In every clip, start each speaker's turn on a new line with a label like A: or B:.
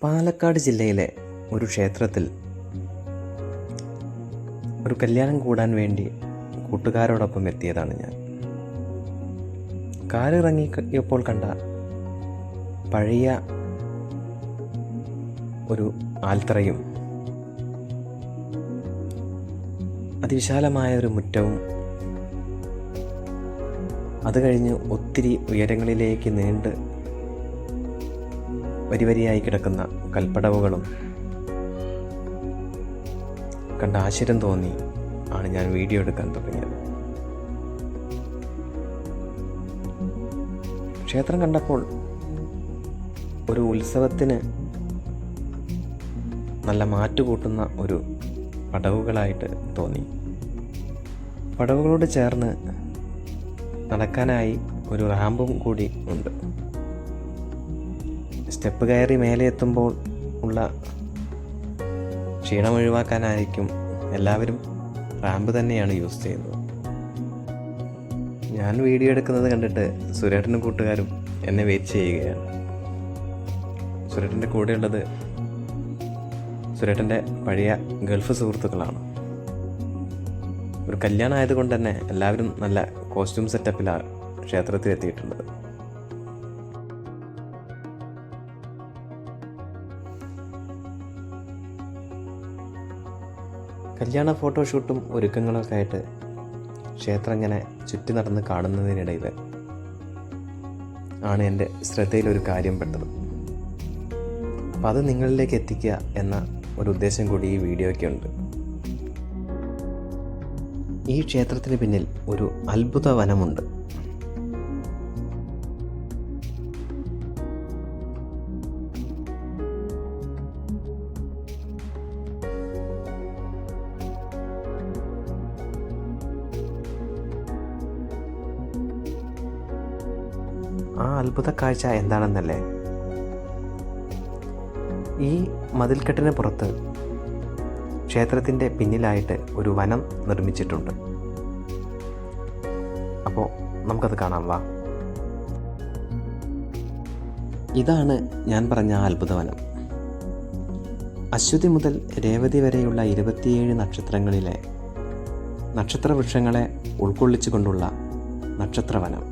A: പാലക്കാട് ജില്ലയിലെ ഒരു ക്ഷേത്രത്തിൽ ഒരു കല്യാണം കൂടാൻ വേണ്ടി കൂട്ടുകാരോടൊപ്പം എത്തിയതാണ് ഞാൻ. കാറിറങ്ങിയപ്പോൾ കണ്ട പഴയ ഒരു ആൽത്തറയും അതിവിശാലമായ ഒരു മുറ്റവും അത് കഴിഞ്ഞ് ഒത്തിരി ഉയരങ്ങളിലേക്ക് നീണ്ട് വരിവരിയായി കിടക്കുന്ന കൽപ്പടവുകളും കണ്ട ആശ്ചര്യം തോന്നി ആണ് ഞാൻ വീഡിയോ എടുക്കാൻ തുടങ്ങിയത്. ക്ഷേത്രം കണ്ടപ്പോൾ ഒരു ഉത്സവത്തിന് നല്ല മാറ്റുകൂട്ടുന്ന ഒരു പടവുകളായിട്ട് തോന്നി. പടവുകളോട് ചേർന്ന് നടക്കാനായി ഒരു റാമ്പും കൂടി ഉണ്ട്. സ്റ്റെപ്പ് കയറി മേലെ എത്തുമ്പോൾ ഉള്ള ക്ഷീണം ഒഴിവാക്കാനായിരിക്കും എല്ലാവരും റാമ്പ് തന്നെയാണ് യൂസ് ചെയ്യുന്നത്. ഞാൻ വീഡിയോ എടുക്കുന്നത് കണ്ടിട്ട് സുരേട്ടനും കൂട്ടുകാരും എന്നെ വെയിറ്റ് ചെയ്യുകയാണ്. സുരേട്ടൻ്റെ കൂടെയുള്ളത് സുരേട്ടൻ്റെ പഴയ ഗൾഫ് സുഹൃത്തുക്കളാണ്. ഒരു കല്യാണം ആയതുകൊണ്ട് തന്നെ എല്ലാവരും നല്ല കോസ്റ്റ്യൂം സെറ്റപ്പിലാണ് ക്ഷേത്രത്തിൽ എത്തിയിട്ടുള്ളത്. കല്യാണ ഫോട്ടോഷൂട്ടും ഒരുക്കങ്ങളൊക്കെ ആയിട്ട് ക്ഷേത്രം ഇങ്ങനെ ചുറ്റി നടന്ന് കാണുന്നതിനിടയിൽ ആണ് എൻ്റെ ശ്രദ്ധയിലൊരു കാര്യം പെട്ടത്. അപ്പം അത് നിങ്ങളിലേക്ക് എത്തിക്കുക എന്ന ഒരു ഉദ്ദേശം കൂടി ഈ വീഡിയോയ്ക്കുണ്ട്. ഈ ക്ഷേത്രത്തിന് പിന്നിൽ ഒരു അത്ഭുത വനമുണ്ട്. ആ അത്ഭുത കാഴ്ച എന്താണെന്നല്ലേ? ഈ മതിൽക്കെട്ടിന് പുറത്ത് ക്ഷേത്രത്തിൻ്റെ പിന്നിലായിട്ട് ഒരു വനം നിർമ്മിച്ചിട്ടുണ്ട്. അപ്പോൾ നമുക്കത് കാണാം, വാ. ഇതാണ് ഞാൻ പറഞ്ഞ അത്ഭുതവനം. അശ്വതി മുതൽ രേവതി വരെയുള്ള 27 നക്ഷത്രങ്ങളിലെ നക്ഷത്രവൃക്ഷങ്ങളെ ഉൾക്കൊള്ളിച്ചുകൊണ്ടുള്ള നക്ഷത്രവനം.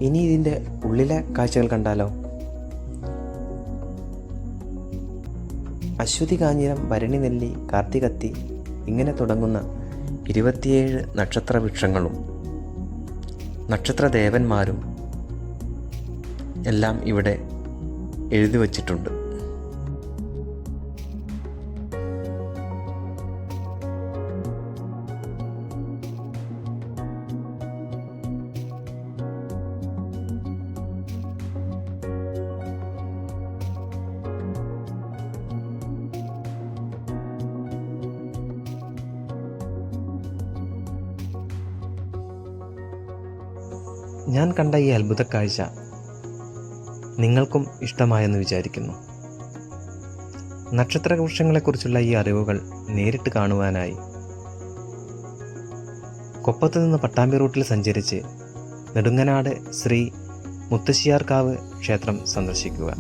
A: ഇനി ഇതിൻ്റെ ഉള്ളിലെ കാഴ്ചകൾ കണ്ടാലോ? അശ്വതി, കാഞ്ഞിരം, ഭരണി, നെല്ലി, കാർത്തികത്തി ഇങ്ങനെ തുടങ്ങുന്ന 27 നക്ഷത്രവൃക്ഷങ്ങളും നക്ഷത്രദേവന്മാരും എല്ലാം ഇവിടെ എഴുതി വച്ചിട്ടുണ്ട്. ഞാൻ കണ്ട ഈ അത്ഭുത കാഴ്ച നിങ്ങൾക്കും ഇഷ്ടമായെന്ന് വിചാരിക്കുന്നു. നക്ഷത്രവൃക്ഷങ്ങളെക്കുറിച്ചുള്ള ഈ അറിവുകൾ നേരിട്ട് കാണുവാനായി കൊപ്പത്ത് നിന്ന് പട്ടാമ്പി റൂട്ടിൽ സഞ്ചരിച്ച് നെടുങ്ങനാട് ശ്രീ മുത്തശ്ശിയാർക്കാവ് ക്ഷേത്രം സന്ദർശിക്കുക.